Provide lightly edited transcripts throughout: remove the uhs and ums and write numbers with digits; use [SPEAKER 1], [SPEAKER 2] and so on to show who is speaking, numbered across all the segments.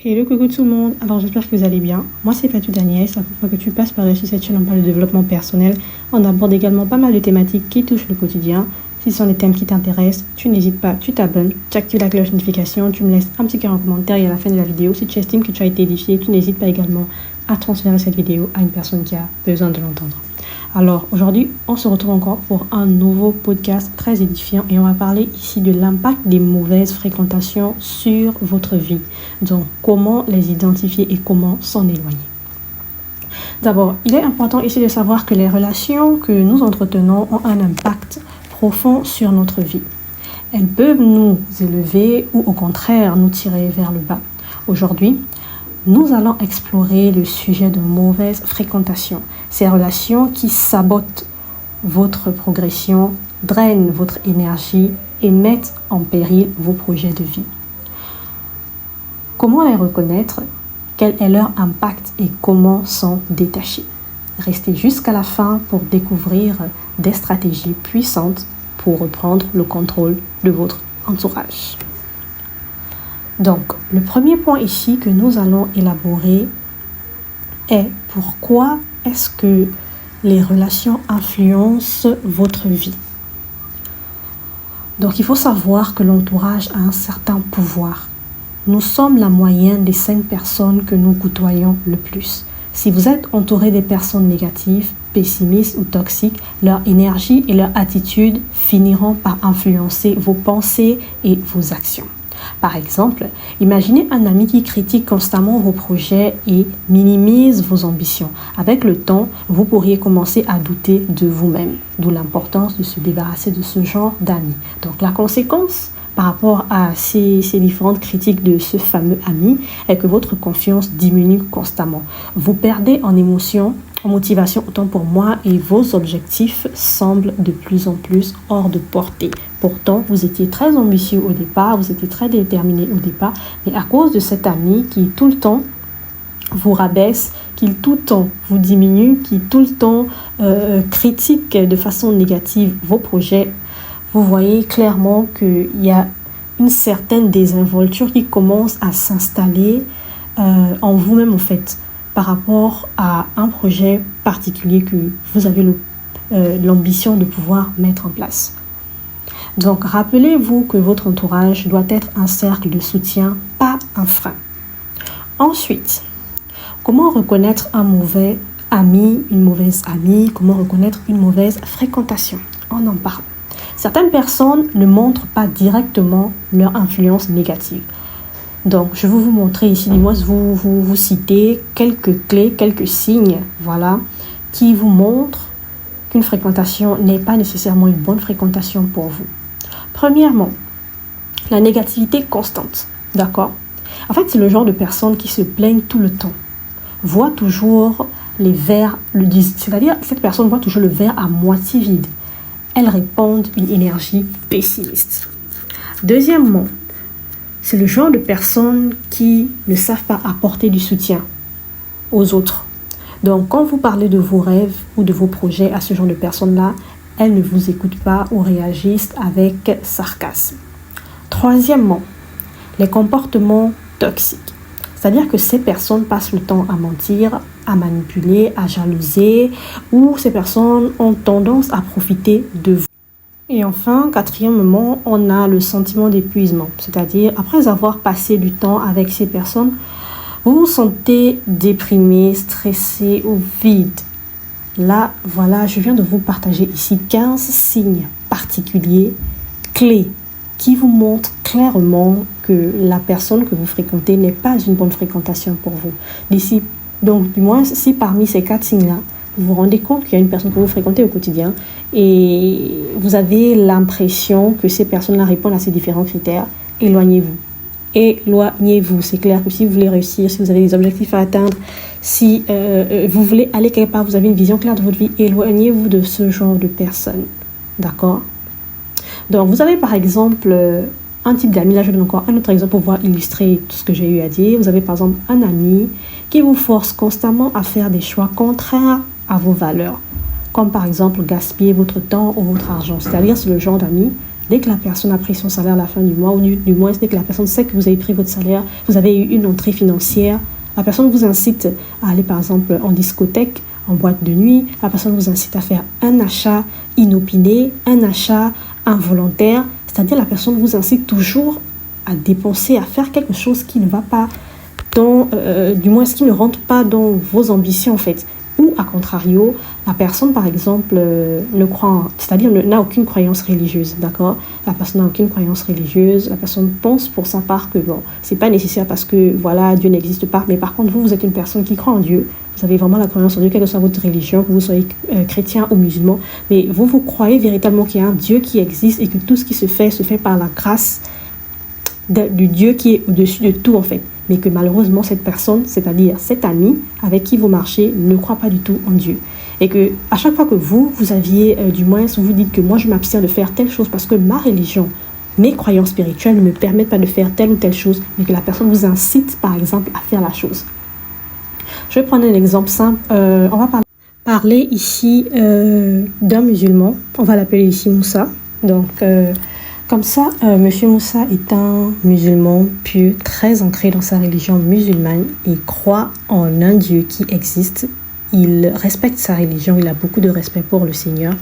[SPEAKER 1] Hello, coucou tout le monde. Alors j'espère que vous allez bien. Moi c'est Fatou Daniel. À chaque fois que tu passes par ici cette chaîne, on parle de développement personnel. On aborde également pas mal de thématiques qui touchent le quotidien. Si ce sont des thèmes qui t'intéressent, tu n'hésites pas, tu t'abonnes, tu actives la cloche de notification, tu me laisses un petit cœur en commentaire et à la fin de la vidéo, si tu estimes que tu as été édifié, tu n'hésites pas également à transférer cette vidéo à une personne qui a besoin de l'entendre. Alors aujourd'hui, on se retrouve encore pour un nouveau podcast très édifiant et on va parler ici de l'impact des mauvaises fréquentations sur votre vie. Donc, comment les identifier et comment s'en éloigner. D'abord, il est important ici de savoir que les relations que nous entretenons ont un impact profond sur notre vie. Elles peuvent nous élever ou au contraire nous tirer vers le bas. Aujourd'hui, nous allons explorer le sujet de mauvaise fréquentation, ces relations qui sabotent votre progression, drainent votre énergie et mettent en péril vos projets de vie. Comment les reconnaître? Quel est leur impact et comment s'en détacher? Restez jusqu'à la fin pour découvrir des stratégies puissantes pour reprendre le contrôle de votre entourage. Donc, le premier point ici que nous allons élaborer est pourquoi est-ce que les relations influencent votre vie. Donc, il faut savoir que l'entourage a un certain pouvoir. Nous sommes la moyenne des 5 personnes que nous côtoyons le plus. Si vous êtes entouré des personnes négatives, pessimistes ou toxiques, leur énergie et leur attitude finiront par influencer vos pensées et vos actions. Par exemple, imaginez un ami qui critique constamment vos projets et minimise vos ambitions. Avec le temps, vous pourriez commencer à douter de vous-même, d'où l'importance de se débarrasser de ce genre d'amis. Donc la conséquence par rapport à ces différentes critiques de ce fameux ami est que votre confiance diminue constamment. Vous perdez en émotion, en motivation autant pour moi et vos objectifs semblent de plus en plus hors de portée. Pourtant, vous étiez très ambitieux au départ, vous étiez très déterminé au départ, mais à cause de cet ami qui tout le temps vous rabaisse, qui tout le temps vous diminue, qui tout le temps critique de façon négative vos projets, vous voyez clairement qu'il y a une certaine désinvolture qui commence à s'installer en vous-même en fait, par rapport à un projet particulier que vous avez l'ambition de pouvoir mettre en place. Donc, rappelez-vous que votre entourage doit être un cercle de soutien, pas un frein. Ensuite, comment reconnaître un mauvais ami, une mauvaise amie? Comment reconnaître une mauvaise fréquentation? On en parle. Certaines personnes ne montrent pas directement leur influence négative. Donc, je vais vous montrer ici, dis-moi, vous citer quelques clés, quelques signes, voilà, qui vous montrent qu'une fréquentation n'est pas nécessairement une bonne fréquentation pour vous. Premièrement, la négativité constante, d'accord? En fait, c'est le genre de personne qui se plaignent tout le temps, voit toujours les verres, c'est-à-dire cette personne voit toujours le verre à moitié vide. Elles répandent une énergie pessimiste. Deuxièmement, c'est le genre de personnes qui ne savent pas apporter du soutien aux autres. Donc, quand vous parlez de vos rêves ou de vos projets à ce genre de personnes-là, elles ne vous écoutent pas ou réagissent avec sarcasme. Troisièmement, les comportements toxiques. C'est-à-dire que ces personnes passent le temps à mentir, à manipuler, à jalouser, ou ces personnes ont tendance à profiter de vous. Et enfin, quatrièmement, on a le sentiment d'épuisement. C'est-à-dire, après avoir passé du temps avec ces personnes, vous vous sentez déprimé, stressé ou vide. Là, voilà, je viens de vous partager ici 15 signes particuliers, clés, qui vous montrent clairement que la personne que vous fréquentez n'est pas une bonne fréquentation pour vous. Donc, du moins, si parmi ces 4 signes-là, vous vous rendez compte qu'il y a une personne que vous fréquentez au quotidien et vous avez l'impression que ces personnes-là répondent à ces différents critères, éloignez-vous. Éloignez-vous. C'est clair que si vous voulez réussir, si vous avez des objectifs à atteindre, si vous voulez aller quelque part, vous avez une vision claire de votre vie, éloignez-vous de ce genre de personnes. D'accord? Donc, vous avez par exemple un type d'amis. Là, je donne encore un autre exemple pour pouvoir illustrer tout ce que j'ai eu à dire. Vous avez par exemple un ami qui vous force constamment à faire des choix contraires à vos valeurs, comme par exemple gaspiller votre temps ou votre argent. C'est-à-dire, c'est le genre d'amis Dès que la personne a pris son salaire à la fin du mois, ou du moins dès que la personne sait que vous avez pris votre salaire, vous avez eu une entrée financière, la personne vous incite à aller par exemple en discothèque, en boîte de nuit, la personne vous incite à faire un achat inopiné, un achat involontaire, c'est-à-dire la personne vous incite toujours à dépenser, à faire quelque chose qui ne va pas du moins ce qui ne rentre pas dans vos ambitions en fait. Ou à contrario, la personne par exemple c'est-à-dire n'a aucune croyance religieuse, d'accord? La personne n'a aucune croyance religieuse, la personne pense pour sa part que bon, c'est pas nécessaire parce que voilà, Dieu n'existe pas, mais par contre vous êtes une personne qui croit en Dieu, vous avez vraiment la croyance en Dieu, quelle que soit votre religion, que vous soyez chrétien ou musulman, mais vous croyez véritablement qu'il y a un Dieu qui existe et que tout ce qui se fait par la grâce du Dieu qui est au-dessus de tout en fait. Mais que malheureusement cette personne, c'est-à-dire cet ami avec qui vous marchez, ne croit pas du tout en Dieu. Et que à chaque fois que vous aviez, du moins, vous dites que moi je m'abstiens de faire telle chose parce que ma religion, mes croyances spirituelles ne me permettent pas de faire telle ou telle chose, mais que la personne vous incite par exemple à faire la chose. Je vais prendre un exemple simple. On va parler ici d'un musulman. On va l'appeler ici Moussa. Donc comme ça, Monsieur Moussa est un musulman pieux, très ancré dans sa religion musulmane. Il croit en un Dieu qui existe. Il respecte sa religion, il a beaucoup de respect pour le Seigneur.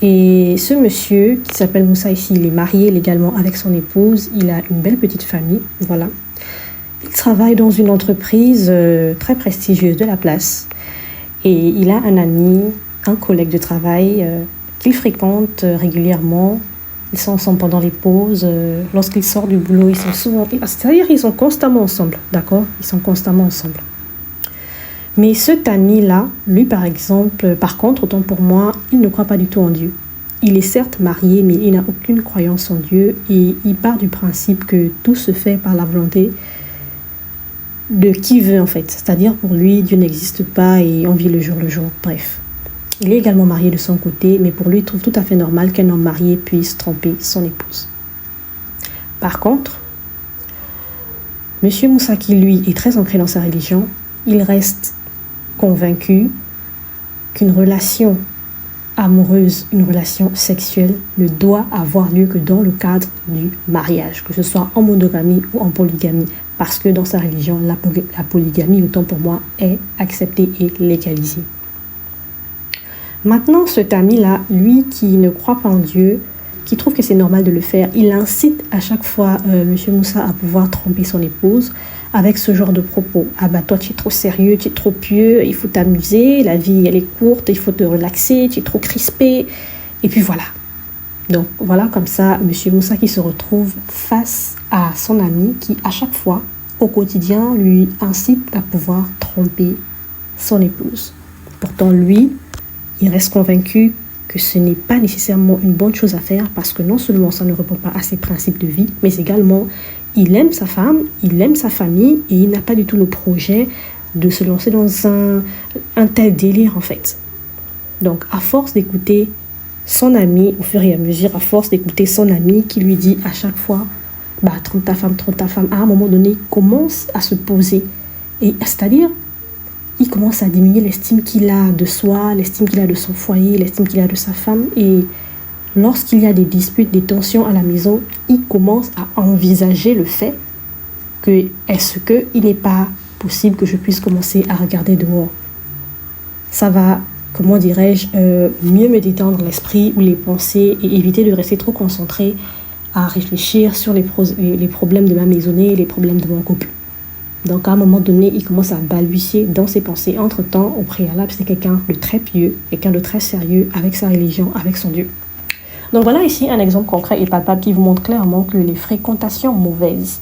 [SPEAKER 1] Et ce monsieur, qui s'appelle Moussa ici, il est marié légalement avec son épouse. Il a une belle petite famille, voilà. Il travaille dans une entreprise très prestigieuse de la place. Et il a un ami, un collègue de travail qu'il fréquente régulièrement. Ils sont ensemble pendant les pauses. Lorsqu'ils sortent du boulot, ils sont souvent... C'est-à-dire qu'ils sont constamment ensemble, d'accord? Ils sont constamment ensemble. Mais cet ami-là, lui par exemple, par contre, autant pour moi, il ne croit pas du tout en Dieu. Il est certes marié, mais il n'a aucune croyance en Dieu. Et il part du principe que tout se fait par la volonté de qui veut en fait. C'est-à-dire pour lui, Dieu n'existe pas et on vit le jour. Bref. Il est également marié de son côté, mais pour lui, il trouve tout à fait normal qu'un homme marié puisse tromper son épouse. Par contre, M. Moussa, qui lui est très ancré dans sa religion, il reste convaincu qu'une relation amoureuse, une relation sexuelle ne doit avoir lieu que dans le cadre du mariage, que ce soit en monogamie ou en polygamie, parce que dans sa religion, la polygamie, autant pour moi, est acceptée et légalisée. Maintenant, cet ami-là, lui qui ne croit pas en Dieu, qui trouve que c'est normal de le faire, il incite à chaque fois M. Moussa à pouvoir tromper son épouse avec ce genre de propos. Ah bah toi tu es trop sérieux, tu es trop pieux, il faut t'amuser, la vie elle est courte, il faut te relaxer, tu es trop crispé. Et puis voilà. Donc voilà comme ça M. Moussa qui se retrouve face à son ami qui à chaque fois au quotidien lui incite à pouvoir tromper son épouse. Pourtant lui, il reste convaincu que ce n'est pas nécessairement une bonne chose à faire parce que non seulement ça ne répond pas à ses principes de vie, mais également il aime sa femme, il aime sa famille et il n'a pas du tout le projet de se lancer dans un tel délire en fait. Donc à force d'écouter son ami, au fur et à mesure, à force d'écouter son ami qui lui dit à chaque fois bah trompe ta femme, à un moment donné, il commence à se poser. Et c'est-à-dire, il commence à diminuer l'estime qu'il a de soi, l'estime qu'il a de son foyer, l'estime qu'il a de sa femme. Et lorsqu'il y a des disputes, des tensions à la maison, il commence à envisager le fait que est-ce qu'il n'est pas possible que je puisse commencer à regarder dehors. Ça va, comment dirais-je, mieux me détendre l'esprit ou les pensées et éviter de rester trop concentré à réfléchir sur les problèmes de ma maisonnée, les problèmes de mon couple. Donc à un moment donné, il commence à balbutier dans ses pensées. Entre-temps, au préalable, c'est quelqu'un de très pieux, quelqu'un de très sérieux avec sa religion, avec son Dieu. Donc voilà ici un exemple concret et palpable qui vous montre clairement que les fréquentations mauvaises,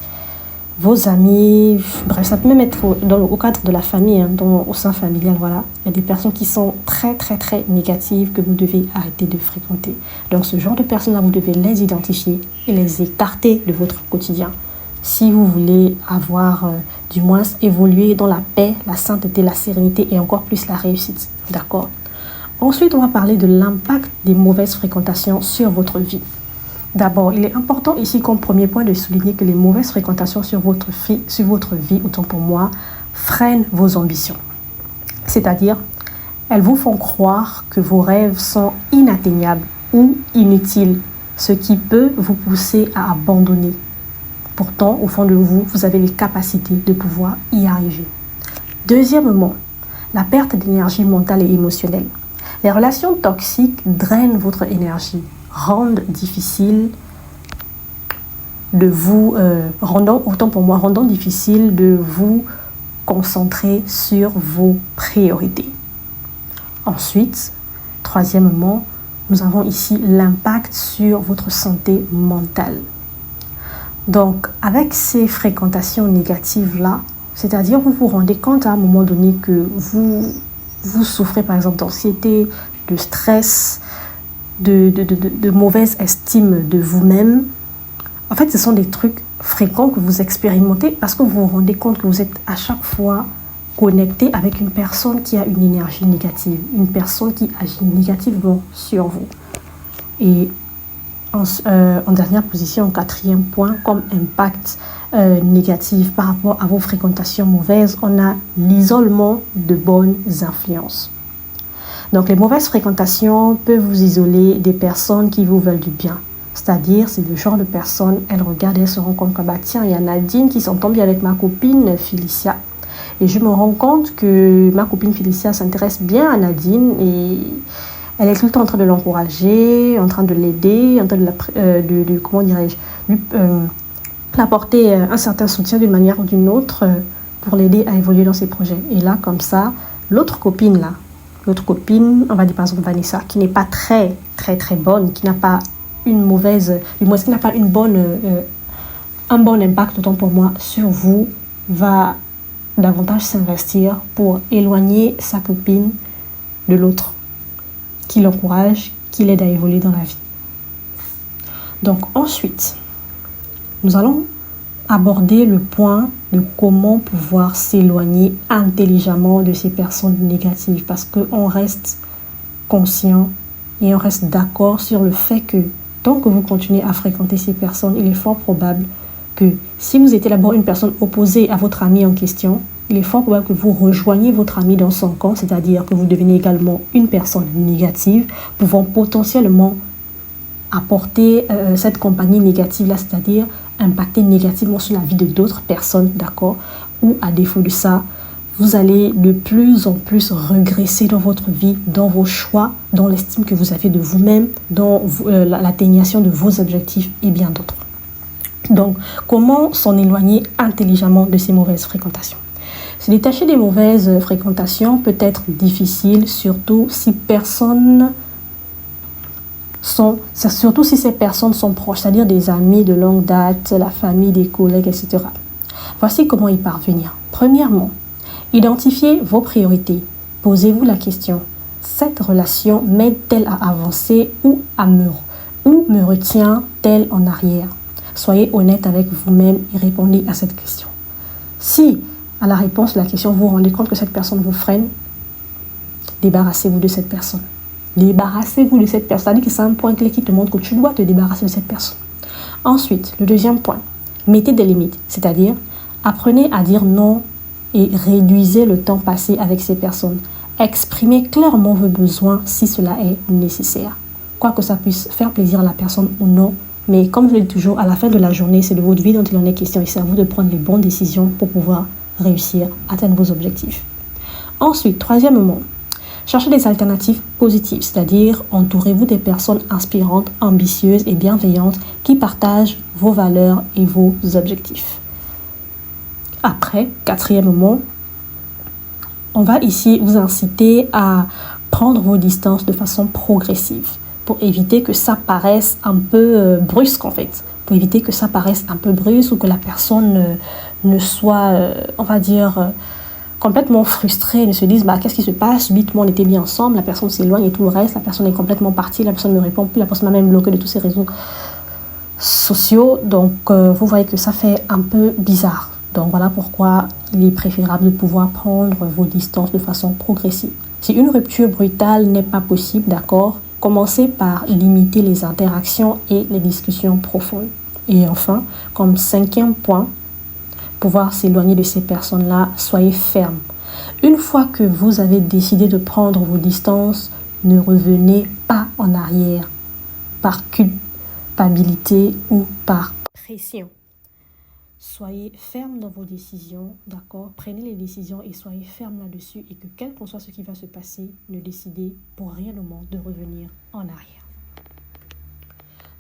[SPEAKER 1] vos amis, bref, ça peut même être au cadre de la famille, au sein familial, voilà. Il y a des personnes qui sont très très très négatives que vous devez arrêter de fréquenter. Donc ce genre de personnes-là, vous devez les identifier et les écarter de votre quotidien. Si vous voulez avoir, du moins, évoluer dans la paix, la sainteté, la sérénité et encore plus la réussite. D'accord ? Ensuite, on va parler de l'impact des mauvaises fréquentations sur votre vie. D'abord, il est important ici comme premier point de souligner que les mauvaises fréquentations sur votre vie, autant pour moi, freinent vos ambitions. C'est-à-dire, elles vous font croire que vos rêves sont inatteignables ou inutiles ce qui peut vous pousser à abandonner. Pourtant, au fond de vous, vous avez les capacités de pouvoir y arriver. Deuxièmement, la perte d'énergie mentale et émotionnelle. Les relations toxiques drainent votre énergie, rendant difficile de vous, rendant difficile de vous concentrer sur vos priorités. Ensuite, troisièmement, nous avons ici l'impact sur votre santé mentale. Donc, avec ces fréquentations négatives-là, c'est-à-dire vous vous rendez compte à un moment donné que vous souffrez par exemple d'anxiété, de stress, de mauvaise estime de vous-même. En fait, ce sont des trucs fréquents que vous expérimentez parce que vous vous rendez compte que vous êtes à chaque fois connecté avec une personne qui a une énergie négative, une personne qui agit négativement sur vous. Et en dernière position, en quatrième point, comme impact négatif par rapport à vos fréquentations mauvaises, on a l'isolement de bonnes influences. Donc les mauvaises fréquentations peuvent vous isoler des personnes qui vous veulent du bien. C'est-à-dire, c'est le genre de personne, elle regarde et elle se rend compte que tiens, il y a Nadine qui s'entend bien avec ma copine Félicia. Et je me rends compte que ma copine Félicia s'intéresse bien à Nadine et elle est tout le temps en train de l'encourager, en train de l'aider, en train de comment dirais-je, l'apporter un certain soutien d'une manière ou d'une autre pour l'aider à évoluer dans ses projets. Et là, comme ça, l'autre copine, on va dire par exemple Vanessa, qui n'est pas très bonne, qui n'a pas une mauvaise, du moins qui n'a pas un bon impact, autant pour moi, sur vous, va davantage s'investir pour éloigner sa copine de l'autre, qui l'encourage, qui l'aide à évoluer dans la vie. Donc ensuite, nous allons aborder le point de comment pouvoir s'éloigner intelligemment de ces personnes négatives, parce qu'on reste conscient et on reste d'accord sur le fait que tant que vous continuez à fréquenter ces personnes, il est fort probable que si vous étiez d'abord une personne opposée à votre ami en question, il est fort probable que vous rejoigniez votre ami dans son camp, c'est-à-dire que vous devenez également une personne négative, pouvant potentiellement apporter cette compagnie négative-là, c'est-à-dire impacter négativement sur la vie de d'autres personnes, d'accord? Ou à défaut de ça, vous allez de plus en plus régresser dans votre vie, dans vos choix, dans l'estime que vous avez de vous-même, dans l'atteignation de vos objectifs et bien d'autres. Donc, comment s'en éloigner intelligemment de ces mauvaises fréquentations? Se détacher des mauvaises fréquentations peut être difficile, surtout si ces personnes sont proches, c'est-à-dire des amis de longue date, la famille, des collègues, etc. Voici comment y parvenir. Premièrement, identifiez vos priorités. Posez-vous la question, cette relation m'aide-t-elle à avancer ou me retient-elle en arrière? Soyez honnête avec vous-même et répondez à cette question. Si, à la réponse de la question, vous vous rendez compte que cette personne vous freine, débarrassez-vous de cette personne. Débarrassez-vous de cette personne. C'est-à-dire que c'est un point clé qui te montre que tu dois te débarrasser de cette personne. Ensuite, le deuxième point, mettez des limites. C'est-à-dire, apprenez à dire non et réduisez le temps passé avec ces personnes. Exprimez clairement vos besoins si cela est nécessaire. Quoi que ça puisse faire plaisir à la personne ou non, mais comme je le dis toujours, à la fin de la journée, c'est de votre vie dont il en est question et c'est à vous de prendre les bonnes décisions pour pouvoir réussir à atteindre vos objectifs. Ensuite, troisièmement, cherchez des alternatives positives, c'est-à-dire entourez-vous des personnes inspirantes, ambitieuses et bienveillantes qui partagent vos valeurs et vos objectifs. Après, quatrièmement, on va ici vous inciter à prendre vos distances de façon progressive pour éviter que ça paraisse un peu brusque en fait. Pour éviter que ça paraisse un peu brusque ou que la personne ne soit, on va dire, complètement frustrée, ne se dise qu'est-ce qui se passe, subitement on était bien ensemble, la personne s'éloigne et tout le reste, la personne est complètement partie, la personne ne répond plus, la personne a même bloqué de tous ses réseaux sociaux. Donc vous voyez que ça fait un peu bizarre. Donc voilà pourquoi il est préférable de pouvoir prendre vos distances de façon progressive. Si une rupture brutale n'est pas possible, d'accord, commencez par limiter les interactions et les discussions profondes. Et enfin, comme cinquième point, pouvoir s'éloigner de ces personnes-là, soyez ferme. Une fois que vous avez décidé de prendre vos distances, ne revenez pas en arrière culpabilité ou par pression. Soyez ferme dans vos décisions, d'accord? Prenez les décisions et soyez ferme là-dessus et que quel qu'en soit ce qui va se passer, ne décidez pour rien au monde de revenir en arrière.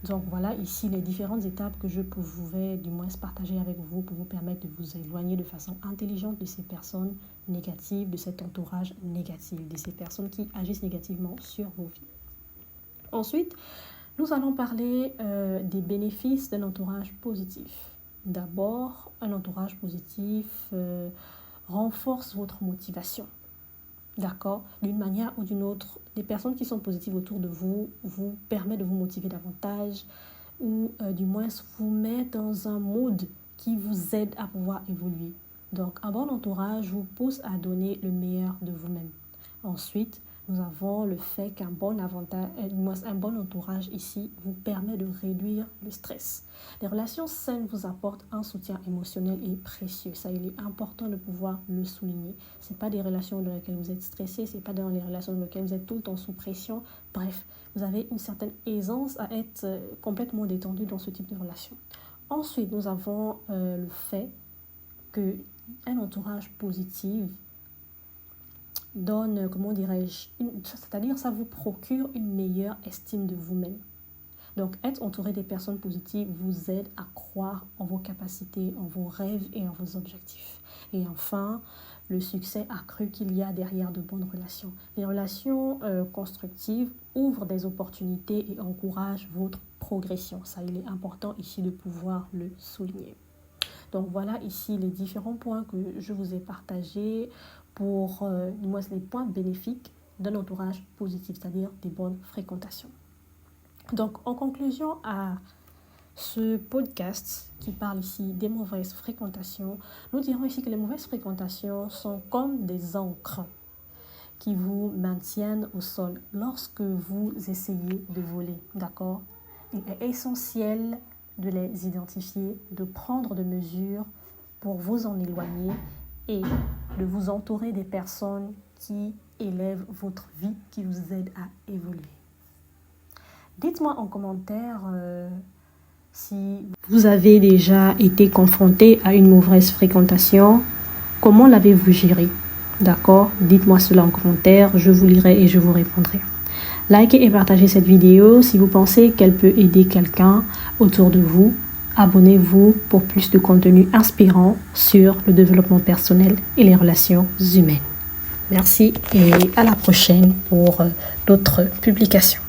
[SPEAKER 1] Donc voilà ici les différentes étapes que je pouvais du moins partager avec vous pour vous permettre de vous éloigner de façon intelligente de ces personnes négatives, de cet entourage négatif, de ces personnes qui agissent négativement sur vos vies. Ensuite, nous allons parler des bénéfices d'un entourage positif. D'abord, un entourage positif renforce votre motivation. D'accord? D'une manière ou d'une autre, des personnes qui sont positives autour de vous vous permettent de vous motiver davantage ou du moins vous met dans un mood qui vous aide à pouvoir évoluer. Donc, un bon entourage vous pousse à donner le meilleur de vous-même. Ensuite, nous avons le fait qu'un bon entourage ici vous permet de réduire le stress. Les relations saines vous apportent un soutien émotionnel et précieux. Ça, il est important de pouvoir le souligner. Ce n'est pas des relations dans lesquelles vous êtes stressé, ce n'est pas dans les relations dans lesquelles vous êtes tout le temps sous pression. Bref, vous avez une certaine aisance à être complètement détendu dans ce type de relation. Ensuite, nous avons le fait qu'un entourage positif donne, c'est-à-dire ça vous procure une meilleure estime de vous-même. Donc, être entouré des personnes positives vous aide à croire en vos capacités, en vos rêves et en vos objectifs. Et enfin, le succès accru qu'il y a derrière de bonnes relations. Les relations constructives ouvrent des opportunités et encouragent votre progression. Ça, il est important ici de pouvoir le souligner. Donc, voilà ici les différents points que je vous ai partagés pour les points bénéfiques d'un entourage positif, c'est-à-dire des bonnes fréquentations. Donc, en conclusion à ce podcast qui parle ici des mauvaises fréquentations, nous dirons ici que les mauvaises fréquentations sont comme des ancres qui vous maintiennent au sol lorsque vous essayez de voler, d'accord? Il est essentiel de les identifier, de prendre des mesures pour vous en éloigner et de vous entourer des personnes qui élèvent votre vie, qui vous aident à évoluer. Dites-moi en commentaire si vous avez déjà été confronté à une mauvaise fréquentation, comment l'avez-vous géré? D'accord? Dites-moi cela en commentaire, je vous lirai et je vous répondrai. Likez et partagez cette vidéo si vous pensez qu'elle peut aider quelqu'un autour de vous. Abonnez-vous pour plus de contenu inspirant sur le développement personnel et les relations humaines. Merci et à la prochaine pour d'autres publications.